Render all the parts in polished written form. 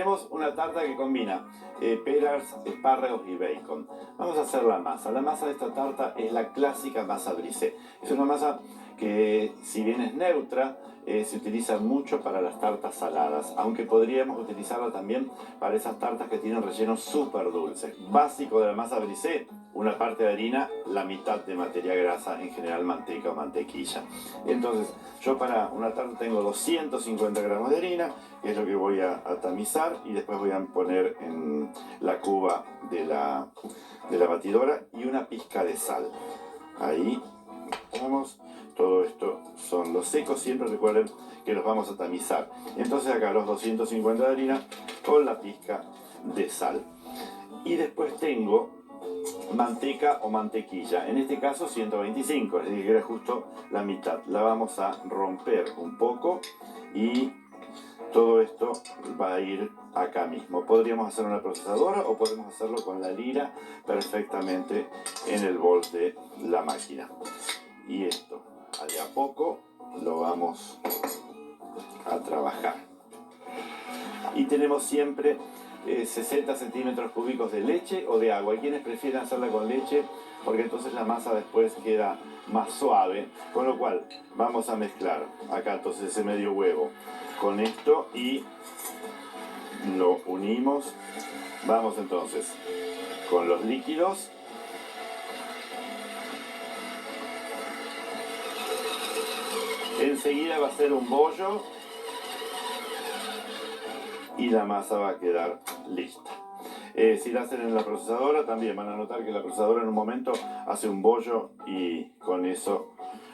tenemos una tarta que combina peras, espárragos y bacon. Vamos a hacer la masa. La masa de esta tarta es la clásica masa brisée. Es una masa que, si bien es neutra, se utiliza mucho para las tartas saladas, aunque podríamos utilizarla también para esas tartas que tienen rellenos súper dulces. Básico de la masa brisée: una parte de harina, la mitad de materia grasa, en general manteca o mantequilla. Entonces, yo para una tarta tengo 250 gramos de harina, que es lo que voy a tamizar, y después voy a poner en la cuba de la batidora, y una pizca de sal. Ahí vamos. Todo esto son los secos, siempre recuerden que los vamos a tamizar. Entonces acá los 250 de harina con la pizca de sal. Y después tengo manteca o mantequilla, en este caso 125, es decir, que era justo la mitad. La vamos a romper un poco y todo esto va a ir acá mismo. Podríamos hacer una procesadora o podemos hacerlo con la lira perfectamente en el bol de la máquina. Y esto, de a poco, lo vamos a trabajar. Y tenemos siempre 60 centímetros cúbicos de leche o de agua. Hay quienes prefieren hacerla con leche porque entonces la masa después queda más suave. Con lo cual vamos a mezclar acá entonces ese medio huevo con esto y lo unimos. Vamos entonces con los líquidos. Enseguida va a ser un bollo y la masa va a quedar lista. Si la hacen en la procesadora, también van a notar que la procesadora en un momento hace un bollo y con eso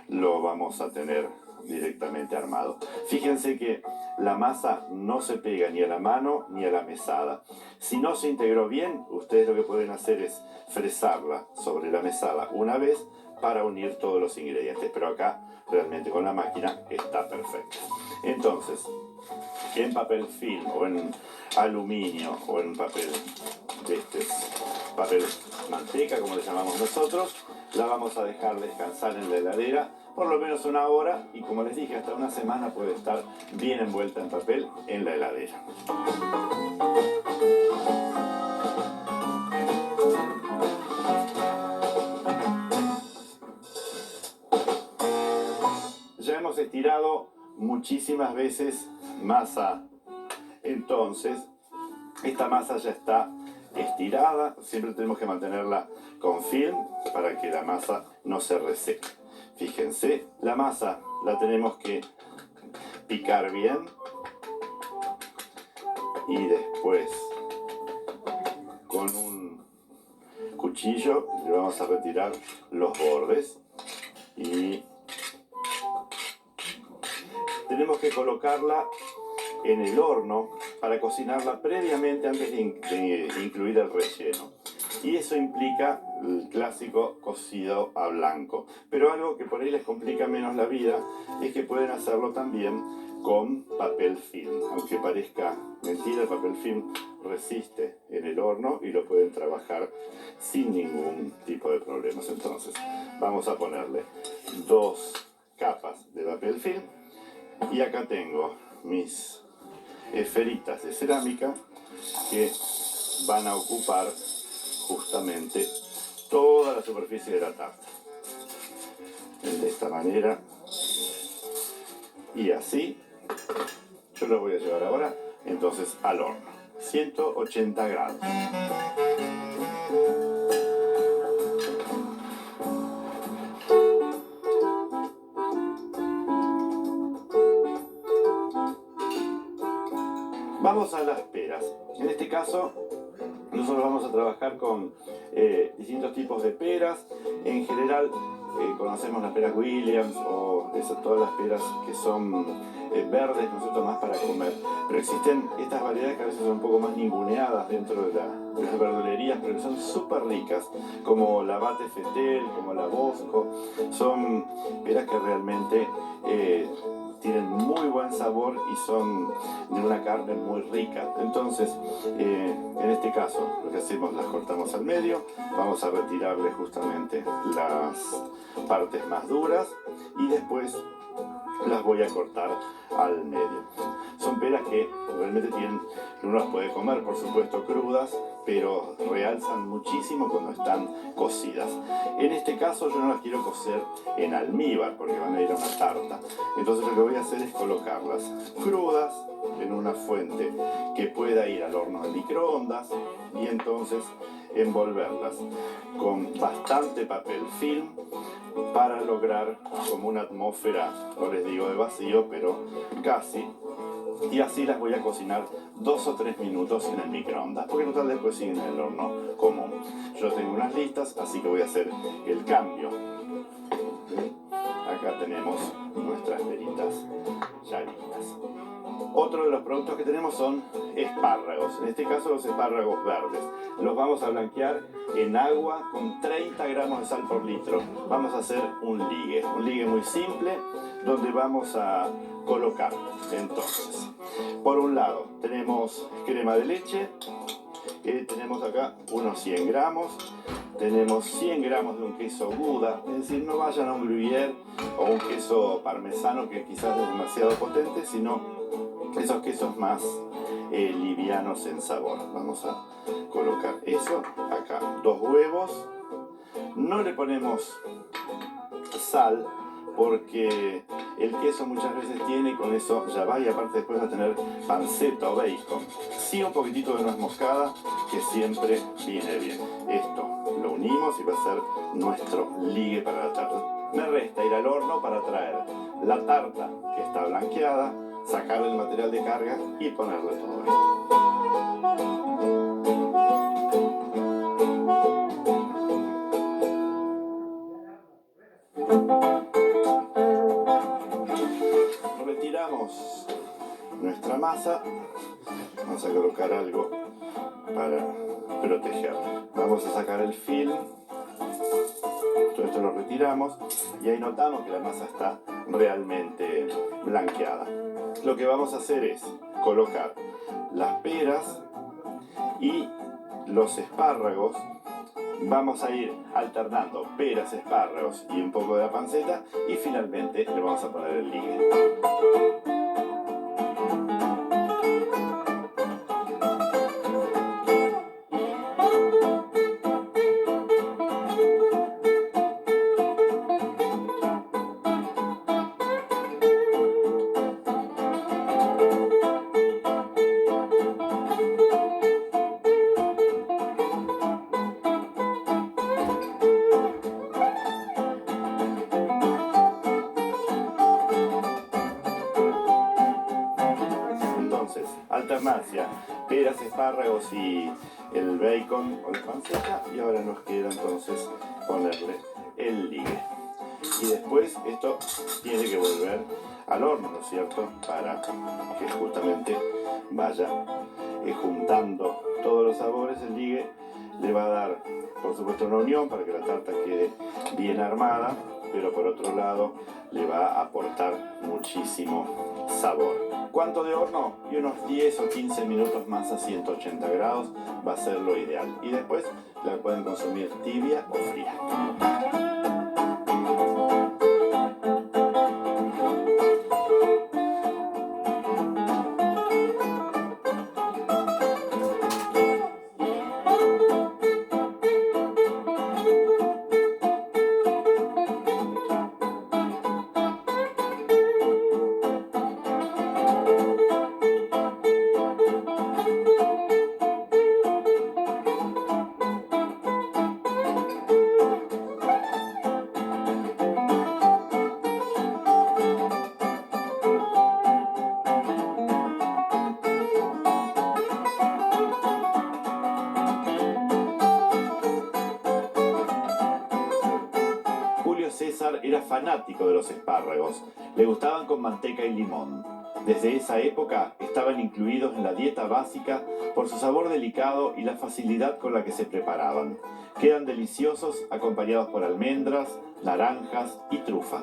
lo vamos a tener directamente armado. Fíjense que la masa no se pega ni a la mano ni a la mesada. Si no se integró bien, ustedes lo que pueden hacer es fresarla sobre la mesada una vez para unir todos los ingredientes, pero acá realmente con la máquina está perfecto. Entonces, en papel film o en aluminio o en papel de papel manteca, como le llamamos nosotros, la vamos a dejar descansar en la heladera por lo menos una hora, y como les dije, hasta una semana puede estar bien envuelta en papel en la heladera. Ya hemos estirado muchísimas veces masa, entonces esta masa ya está estirada. Siempre tenemos que mantenerla con film para que la masa no se reseque. Fíjense, la masa la tenemos que picar bien y después con un cuchillo le vamos a retirar los bordes y tenemos que colocarla en el horno para cocinarla previamente antes de incluir el relleno. Y eso implica el clásico cocido a blanco. Pero algo que por ahí les complica menos la vida es que pueden hacerlo también con papel film. Aunque parezca mentira, el papel film resiste en el horno y lo pueden trabajar sin ningún tipo de problemas. Entonces vamos a ponerle 2 capas de papel film. Y acá tengo mis esferitas de cerámica que van a ocupar justamente toda la superficie de la tarta. De esta manera. Y así. Yo lo voy a llevar ahora entonces al horno. 180 grados. Vamos a las peras. En este caso, nosotros vamos a trabajar con distintos tipos de peras. En general, conocemos las peras Williams o todas las peras que son verdes, ¿no es cierto?, más para comer. Pero existen estas variedades que a veces son un poco más ninguneadas dentro de las verdulerías, pero que son súper ricas, como la Bate Fetel, como la Bosco. Son peras que realmente tienen muy buen sabor y son de una carne muy rica. Entonces, en este caso, lo que hacemos, las cortamos al medio, vamos a retirarle justamente las partes más duras y después las voy a cortar al medio. Son peras que realmente uno las puede comer, por supuesto, crudas, pero realzan muchísimo cuando están cocidas. En este caso yo no las quiero cocer en almíbar porque van a ir a una tarta. Entonces lo que voy a hacer es colocarlas crudas en una fuente que pueda ir al horno de microondas y entonces envolverlas con bastante papel film para lograr como una atmósfera, no les digo de vacío, pero casi. Y así las voy a cocinar 2 o 3 minutos en el microondas, porque total después siguen en el horno común. Yo tengo unas listas, así que voy a hacer el cambio. Acá tenemos nuestras peritas ya listas. Otro de los productos que tenemos son espárragos, en este caso los espárragos verdes. Los vamos a blanquear en agua con 30 gramos de sal por litro. Vamos a hacer un ligue muy simple, donde vamos a colocar entonces, por un lado tenemos crema de leche, tenemos acá unos 100 gramos, tenemos 100 gramos de un queso Gouda, es decir, no vayan a un gruyère o un queso parmesano que quizás es demasiado potente, sino esos quesos más livianos en sabor. Vamos a colocar eso acá, 2 huevos, no le ponemos sal porque el queso muchas veces tiene y con eso ya va, y aparte después va a tener panceta o bacon. Sí, un poquitito de nuez moscada que siempre viene bien. Esto lo unimos y va a ser nuestro ligue para la tarta. Me resta ir al horno para traer la tarta que está blanqueada, sacarle el material de carga y ponerle todo esto. Retiramos nuestra masa, vamos a colocar algo para protegerla. Vamos a sacar el film, todo esto lo retiramos y ahí notamos que la masa está realmente blanqueada. Lo que vamos a hacer es colocar las peras y los espárragos. Vamos a ir alternando peras, espárragos y un poco de la panceta y finalmente le vamos a poner el ligue. Entonces, alternancia, peras, espárragos y el bacon o la panceta, y ahora nos queda entonces ponerle el ligue. Y después esto tiene que volver al horno, ¿no es cierto? Para que justamente vaya juntando todos los sabores. El ligue le va a dar, por supuesto, una unión para que la tarta quede bien armada, pero por otro lado le va a aportar muchísimo sabor. ¿Cuánto de horno? Y unos 10 o 15 minutos más a 180 grados va a ser lo ideal. Y después la pueden consumir tibia o fría. Julio César era fanático de los espárragos, le gustaban con manteca y limón. Desde esa época estaban incluidos en la dieta básica por su sabor delicado y la facilidad con la que se preparaban. Quedan deliciosos acompañados por almendras, naranjas y trufa.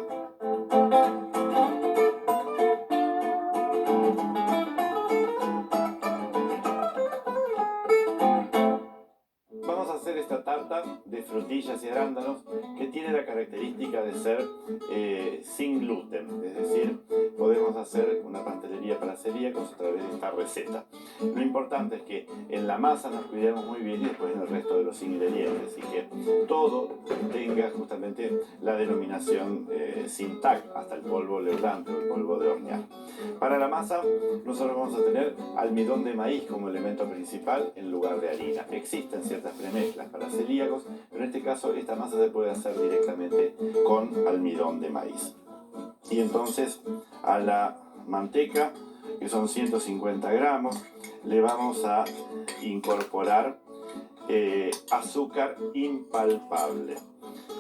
Vamos a hacer esta tarta de frutillas y arándanos que tiene la característica de ser sin gluten, es decir, podemos hacer una pastelería para celíacos a través de esta receta. Lo importante es que en la masa nos cuidemos muy bien y después en el resto de los ingredientes y que todo tenga justamente la denominación sin TAC, hasta el polvo leudante o el polvo de hornear. Para la masa nosotros vamos a tener almidón de maíz como elemento principal en lugar de harina. Existen ciertas premezclas para celíacos, pero en este caso esta masa se puede hacer directamente con almidón de maíz. Y entonces a la manteca, que son 150 gramos, le vamos a incorporar azúcar impalpable.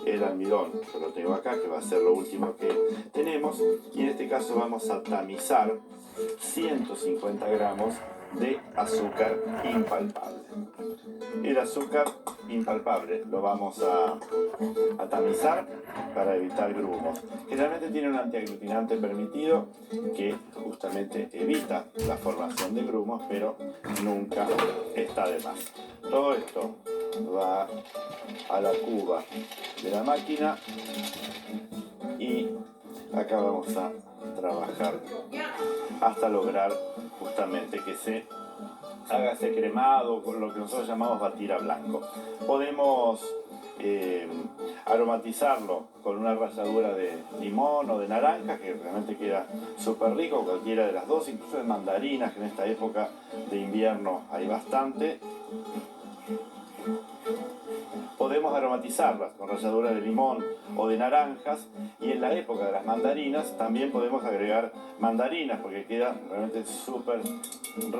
El almidón, yo lo tengo acá, que va a ser lo último que tenemos, y en este caso vamos a tamizar 150 gramos de azúcar impalpable. El azúcar impalpable lo vamos a tamizar para evitar grumos. Generalmente tiene un antiaglutinante permitido que justamente evita la formación de grumos, pero nunca está de más. Todo esto va a la cuba de la máquina y acá vamos a trabajar hasta lograr justamente que se haga ese cremado, con lo que nosotros llamamos batir a blanco. Podemos aromatizarlo con una ralladura de limón o de naranja, que realmente queda súper rico, cualquiera de las dos, incluso de mandarinas, que en esta época de invierno hay bastante. Podemos aromatizarlas con ralladura de limón o de naranjas, y en la época de las mandarinas también podemos agregar mandarinas porque queda realmente súper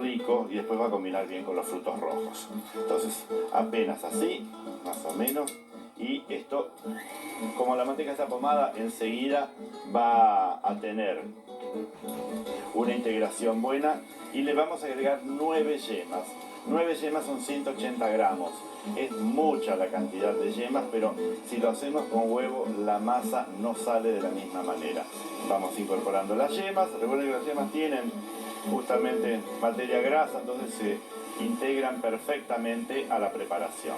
rico y después va a combinar bien con los frutos rojos. Entonces apenas así, más o menos, y esto, como la manteca está pomada, enseguida va a tener una integración buena y le vamos a agregar 9 yemas. 9 yemas son 180 gramos. Es mucha la cantidad de yemas, pero si lo hacemos con huevo, la masa no sale de la misma manera. Vamos incorporando las yemas. Recuerden que las yemas tienen justamente materia grasa, entonces se integran perfectamente a la preparación.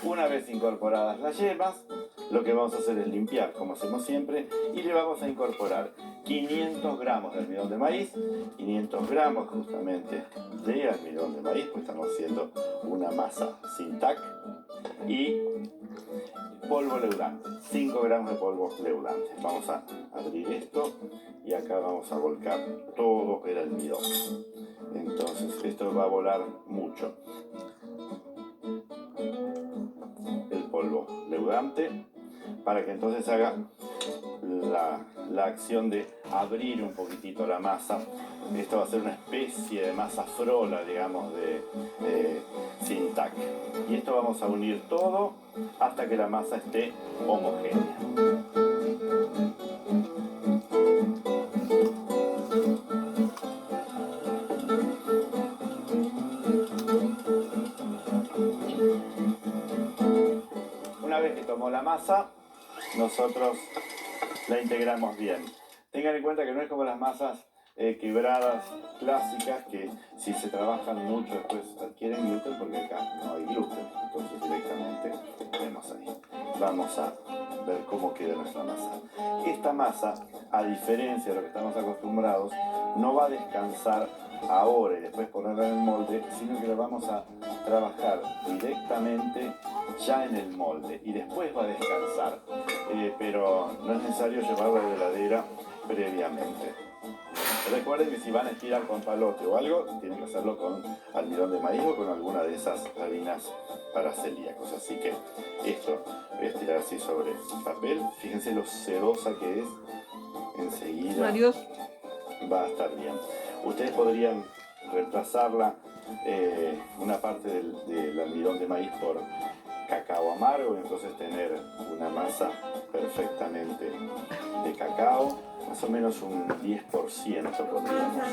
Una vez incorporadas las yemas, lo que vamos a hacer es limpiar, como hacemos siempre, y le vamos a incorporar 500 gramos de almidón de maíz, 500 gramos justamente de almidón de maíz, pues estamos haciendo una masa sin TAC, y polvo leudante, 5 gramos de polvo leudante. Vamos a abrir esto y acá vamos a volcar todo el almidón. Entonces esto va a volar mucho. El polvo leudante para que entonces haga la acción de abrir un poquitito la masa. Esto va a ser una especie de masa frola, digamos, sin TAC. Y esto vamos a unir todo hasta que la masa esté homogénea. Una vez que tomó la masa, nosotros la integramos bien. Tengan en cuenta que no es como las masas quebradas clásicas, que si se trabajan mucho después adquieren gluten, porque acá no hay gluten. Entonces directamente vemos ahí. Vamos a ver cómo queda nuestra masa. Esta masa, a diferencia de lo que estamos acostumbrados, no va a descansar ahora y después ponerla en el molde, sino que la vamos a trabajar directamente ya en el molde y después va a descansar, pero no es necesario llevarla a la heladera previamente. Recuerden que si van a estirar con palote o algo, tienen que hacerlo con almidón de maíz o con alguna de esas harinas para celíacos. Así que esto voy a estirar así sobre el papel. Fíjense lo sedosa que es. Enseguida va a estar bien. Ustedes podrían reemplazarla, una parte del almidón de maíz, por cacao amargo y entonces tener una masa perfectamente de cacao, más o menos un 10% podríamos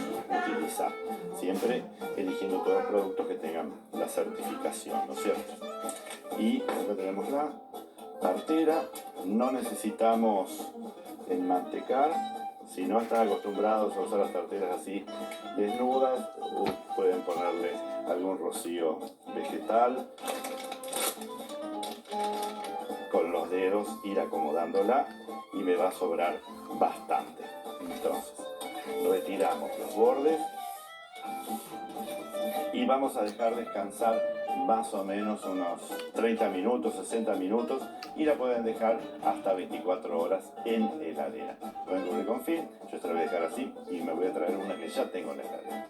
utilizar, siempre eligiendo todos los productos que tengan la certificación, ¿no es cierto? Y acá tenemos la tartera. No necesitamos enmantecar. Si no están acostumbrados a usar las tarteras así desnudas, pueden ponerle algún rocío vegetal. Con los dedos ir acomodándola y me va a sobrar bastante. Entonces, retiramos los bordes y vamos a dejar descansar más o menos unos 30 minutos, 60 minutos, y la pueden dejar hasta 24 horas en heladera. Pueden cubrir con film, yo esta la voy a dejar así y me voy a traer una que ya tengo en la heladera.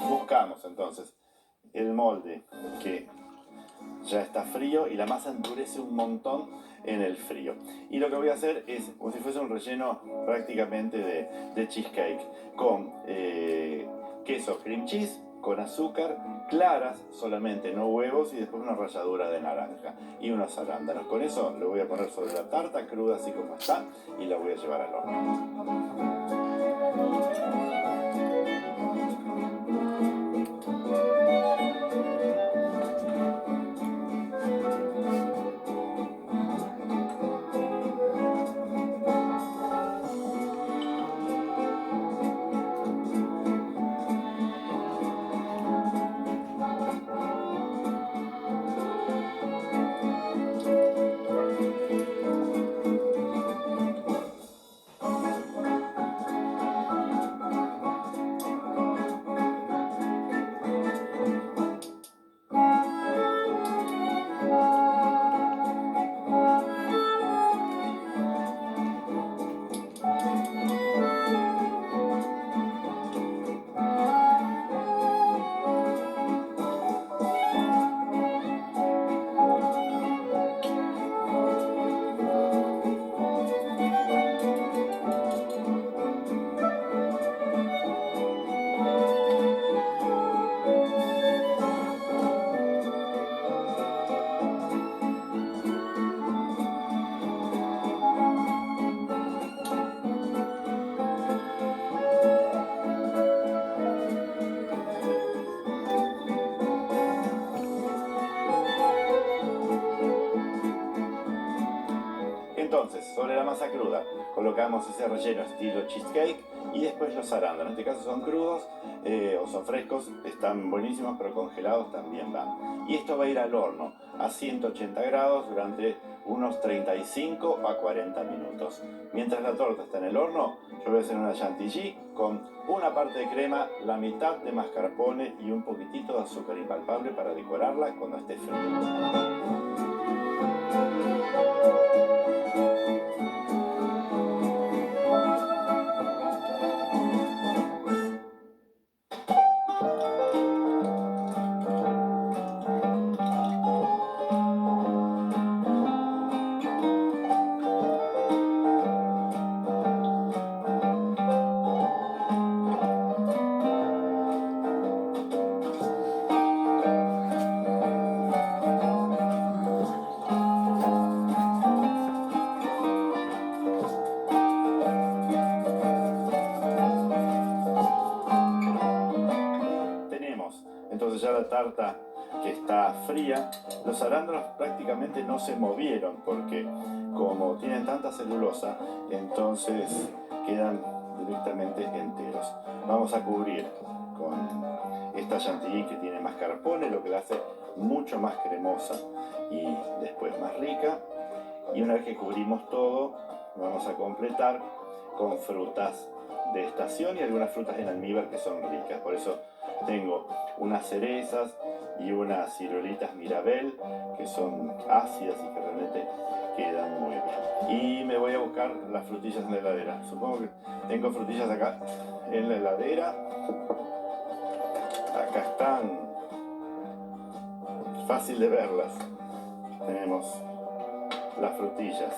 Buscamos entonces el molde que ya está frío y la masa endurece un montón en el frío. Y lo que voy a hacer es como si fuese un relleno prácticamente de cheesecake con queso cream cheese, con azúcar, claras solamente, no huevos, y después una ralladura de naranja y unos arándanos. Con eso lo voy a poner sobre la tarta cruda así como está y la voy a llevar al horno. Entonces, sobre la masa cruda, colocamos ese relleno estilo cheesecake y después los arándanos. En este caso son crudos o son frescos, están buenísimos, pero congelados también van. Y esto va a ir al horno a 180 grados durante unos 35 a 40 minutos. Mientras la torta está en el horno, yo voy a hacer una chantilly con una parte de crema, la mitad de mascarpone y un poquitito de azúcar impalpable para decorarla cuando esté fría. Entonces ya la tarta que está fría, los arándanos prácticamente no se movieron porque como tienen tanta celulosa, entonces quedan directamente enteros. Vamos a cubrir con esta chantilly que tiene mascarpone, lo que la hace mucho más cremosa y después más rica. Y una vez que cubrimos todo, vamos a completar con frutas de estación y algunas frutas en almíbar que son ricas. Por eso tengo unas cerezas y unas ciruelitas mirabel que son ácidas y que realmente quedan muy bien. Y me voy a buscar las frutillas en la heladera. Supongo que tengo frutillas acá en la heladera. Acá están. Fácil de verlas. Tenemos las frutillas,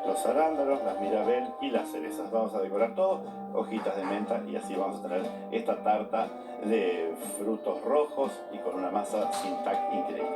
los arándanos, las mirabel y las cerezas. Vamos a decorar todo, hojitas de menta, y así vamos a tener esta tarta de frutos rojos y con una masa sin tac increíble.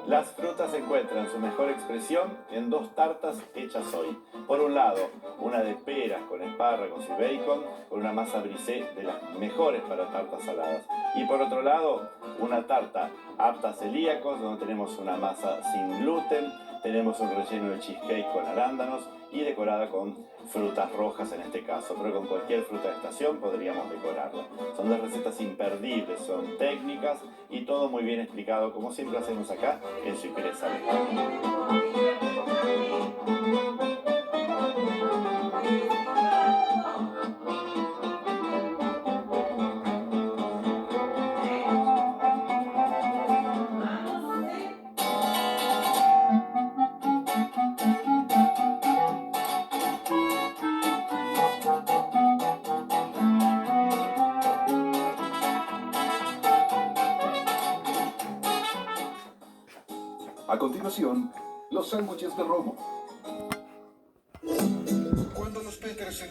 Las frutas encuentran su mejor expresión en dos tartas hechas hoy. Por un lado, una de peras con espárragos y bacon, con una masa brisé de las mejores para tartas saladas. Y por otro lado, una tarta apta a celíacos, donde tenemos una masa sin gluten, tenemos un relleno de cheesecake con arándanos y decorada con frutas rojas en este caso, pero con cualquier fruta de estación podríamos decorarla. Son dos recetas imperdibles, son técnicas y todo muy bien explicado, como siempre hacemos acá en Su Empresa. A continuación, los sándwiches de Romo.